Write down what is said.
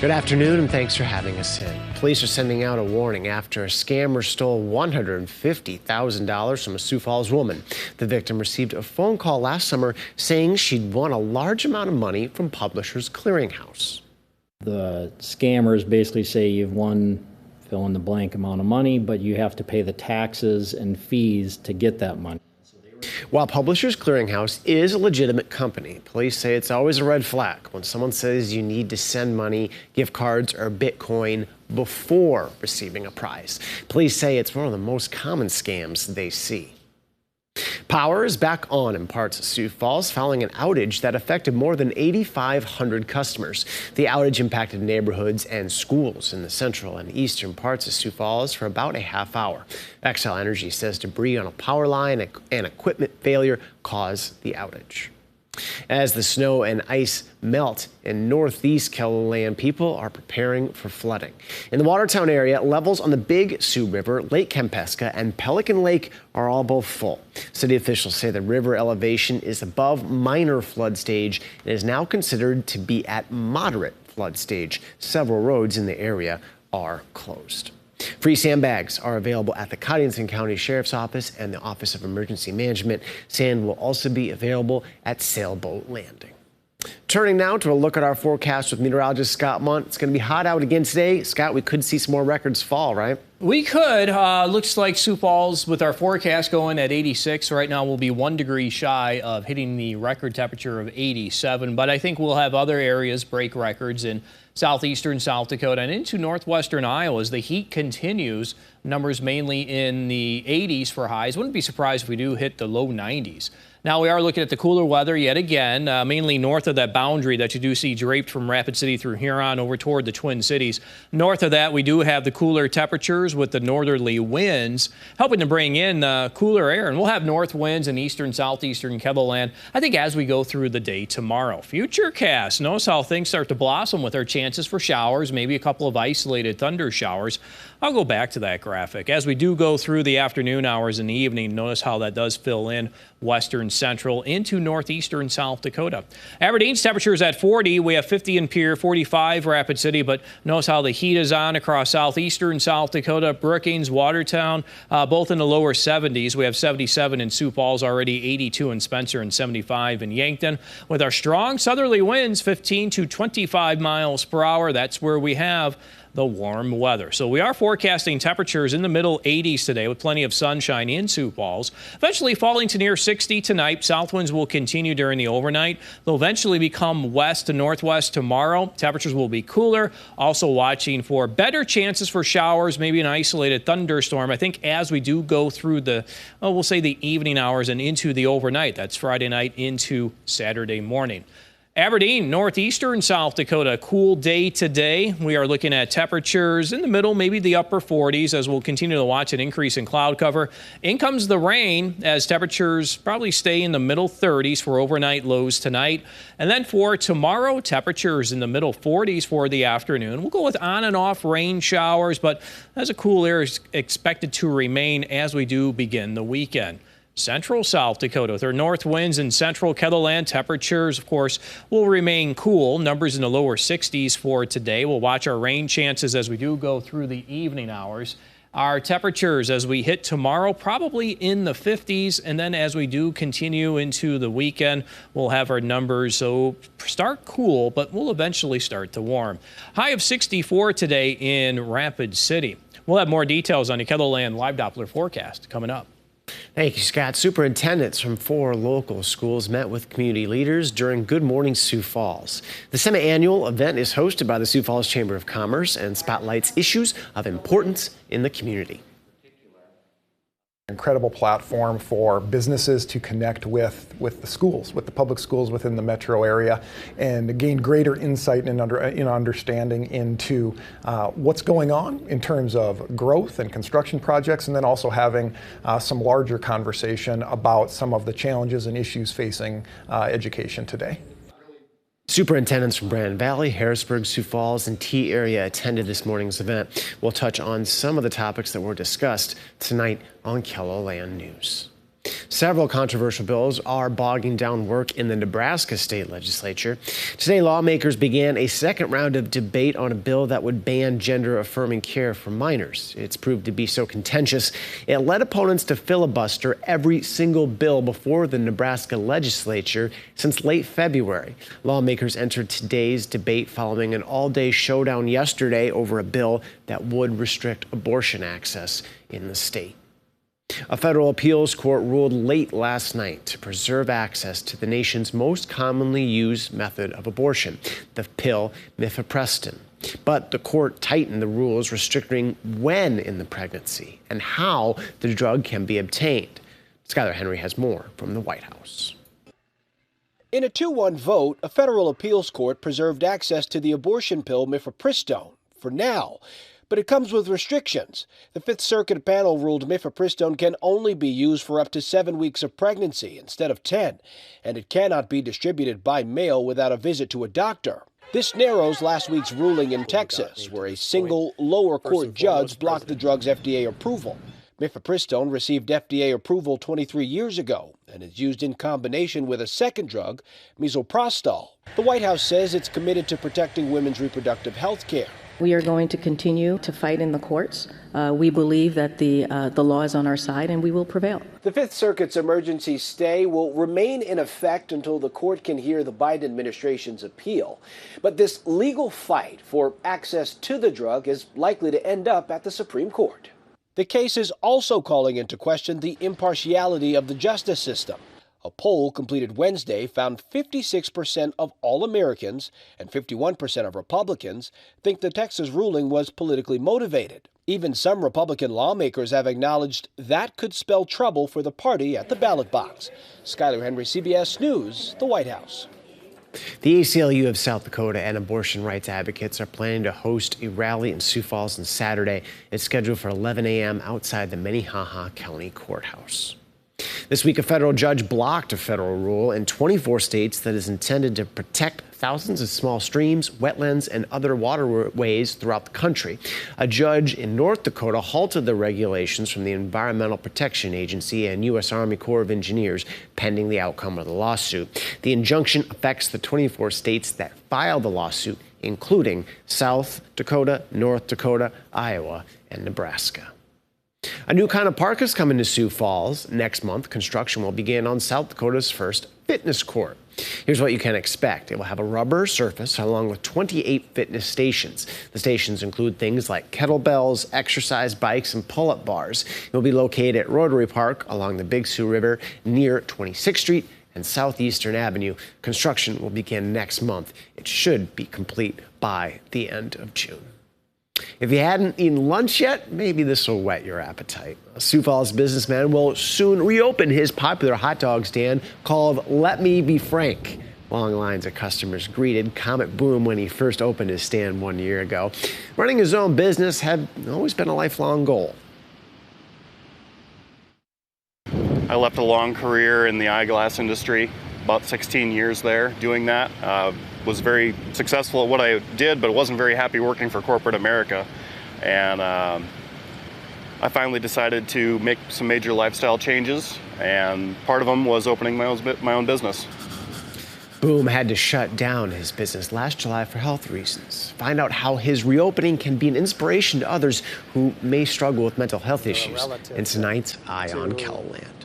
Good afternoon and thanks for having us in. Police are sending out a warning after a scammer stole $150,000 from a Sioux Falls woman. The victim received a phone call last summer saying she'd won a large amount of money from Publishers Clearinghouse. The scammers basically say you've won fill in the blank amount of money, but you have to pay the taxes and fees to get that money. While Publishers Clearinghouse is a legitimate company, police say it's always a red flag when someone says you need to send money, gift cards, or Bitcoin before receiving a prize. Police say it's one of the most common scams they see. Power is back on in parts of Sioux Falls following an outage that affected more than 8,500 customers. The outage impacted neighborhoods and schools in the central and eastern parts of Sioux Falls for about a half hour. Xcel Energy says debris on a power line and equipment failure caused the outage. As the snow and ice melt in northeast KELOLAND, people are preparing for flooding. In the Watertown area, levels on the Big Sioux River, Lake Kempeska, and Pelican Lake are all both full. City officials say the river elevation is above minor flood stage and is now considered to be at moderate flood stage. Several roads in the area are closed. Free sandbags are available at the Cottington County Sheriff's Office and the Office of Emergency Management. Sand will also be available at Sailboat Landing. Turning now to a look at our forecast with meteorologist Scott Munt. It's going to be hot out again today. Scott, we could see some more records fall, right? We could. Looks like Sioux Falls, with our forecast going at 86 right now, will be 1 degree shy of hitting the record temperature of 87. But I think we'll have other areas break records in southeastern South Dakota and into northwestern Iowa as the heat continues. Numbers mainly in the 80s for highs. Wouldn't be surprised if we do hit the low 90s. Now we are looking at the cooler weather yet again, mainly north of that boundary that you do see draped from Rapid City through Huron over toward the Twin Cities. North of that, we do have the cooler temperatures with the northerly winds helping to bring in cooler air. And we'll have north winds in eastern, southeastern KELOLAND, I think, as we go through the day tomorrow. Futurecast. Notice how things start to blossom with our chances for showers, maybe a couple of isolated thunder showers. I'll go back to that graphic. As we do go through the afternoon hours and the evening, notice how that does fill in western central into northeastern South Dakota. Aberdeen's temperature is at 40. We have 50 in Pierre, 45 Rapid City, but notice how the heat is on across southeastern South Dakota, Brookings, Watertown, both in the lower 70s. We have 77 in Sioux Falls already, 82 in Spencer, and 75 in Yankton. With our strong southerly winds, 15 to 25 miles per hour, that's where we have the warm weather. So we are forecasting temperatures in the middle 80s today with plenty of sunshine in Sioux Falls. Eventually falling to near 60 tonight. South winds will continue during the overnight. They'll eventually become west to northwest tomorrow. Temperatures will be cooler. Also watching for better chances for showers, maybe an isolated thunderstorm. I think as we do go through the, we'll say the evening hours and into the overnight. That's Friday night into Saturday morning. Aberdeen, northeastern South Dakota, cool day today. We are looking at temperatures in the middle, maybe the upper 40s, as we'll continue to watch an increase in cloud cover. In comes the rain as temperatures probably stay in the middle 30s for overnight lows tonight. And then for tomorrow, temperatures in the middle 40s for the afternoon. We'll go with on and off rain showers, but as a cool air is expected to remain as we do begin the weekend. Central South Dakota with our north winds in central KELOLAND. Temperatures, of course, will remain cool. Numbers in the lower 60s for today. We'll watch our rain chances as we do go through the evening hours. Our temperatures as we hit tomorrow, probably in the 50s. And then as we do continue into the weekend, we'll have our numbers so start cool, but we'll eventually start to warm. High of 64 today in Rapid City. We'll have more details on the KELOLAND Live Doppler forecast coming up. Thank you, Scott. Superintendents from 4 local schools met with community leaders during Good Morning Sioux Falls. The semi-annual event is hosted by the Sioux Falls Chamber of Commerce and spotlights issues of importance in the community. Incredible platform for businesses to connect with the schools, with the public schools within the metro area, and gain greater insight and understanding into what's going on in terms of growth and construction projects, and then also having some larger conversation about some of the challenges and issues facing education today. Superintendents from Brandon Valley, Harrisburg, Sioux Falls, and T area attended this morning's event. We'll touch on some of the topics that were discussed tonight on KELOLAND News. Several controversial bills are bogging down work in the Nebraska state legislature. Today, lawmakers began a second round of debate on a bill that would ban gender-affirming care for minors. It's proved to be so contentious, it led opponents to filibuster every single bill before the Nebraska legislature since late February. Lawmakers entered today's debate following an all-day showdown yesterday over a bill that would restrict abortion access in the state. A federal appeals court ruled late last night to preserve access to the nation's most commonly used method of abortion, the pill mifepristone. But the court tightened the rules restricting when in the pregnancy and how the drug can be obtained. Skylar Henry has more from the White House. In a 2-1 vote, a federal appeals court preserved access to the abortion pill mifepristone for now. But it comes with restrictions. The Fifth Circuit panel ruled mifepristone can only be used for up to 7 weeks of pregnancy instead of 10, and it cannot be distributed by mail without a visit to a doctor. This narrows last week's ruling in Texas, where a single lower court judge blocked the drug's FDA approval. Mifepristone received FDA approval 23 years ago and is used in combination with a second drug, misoprostol. The White House says it's committed to protecting women's reproductive health care. We are going to continue to fight in the courts. We believe that the law is on our side, and we will prevail. The Fifth Circuit's emergency stay will remain in effect until the court can hear the Biden administration's appeal. But this legal fight for access to the drug is likely to end up at the Supreme Court. The case is also calling into question the impartiality of the justice system. A poll completed Wednesday found 56% of all Americans and 51% of Republicans think the Texas ruling was politically motivated. Even some Republican lawmakers have acknowledged that could spell trouble for the party at the ballot box. Skylar Henry, CBS News, the White House. The ACLU of South Dakota and abortion rights advocates are planning to host a rally in Sioux Falls on Saturday. It's scheduled for 11 a.m. outside the Minnehaha County Courthouse. This week, a federal judge blocked a federal rule in 24 states that is intended to protect thousands of small streams, wetlands, and other waterways throughout the country. A judge in North Dakota halted the regulations from the Environmental Protection Agency and U.S. Army Corps of Engineers pending the outcome of the lawsuit. The injunction affects the 24 states that filed the lawsuit, including South Dakota, North Dakota, Iowa, and Nebraska. A new kind of park is coming to Sioux Falls. Next month, construction will begin on South Dakota's first fitness court. Here's what you can expect. It will have a rubber surface along with 28 fitness stations. The stations include things like kettlebells, exercise bikes, and pull-up bars. It will be located at Waterway Park along the Big Sioux River near 26th Street and Southeastern Avenue. Construction will begin next month. It should be complete by the end of June. If you hadn't eaten lunch yet, maybe this will whet your appetite. A Sioux Falls businessman will soon reopen his popular hot dog stand called Let Me Be Frank. Long lines of customers greeted Comet Boom when he first opened his stand 1 year ago. Running his own business had always been a lifelong goal. I left a long career in the eyeglass industry, about 16 years there doing that. Was very successful at what I did, but wasn't very happy working for corporate America. And I finally decided to make some major lifestyle changes, and part of them was opening my own business. Boom had to shut down his business last July for health reasons. Find out how his reopening can be an inspiration to others who may struggle with mental health issues in tonight's Eye on KELOLAND.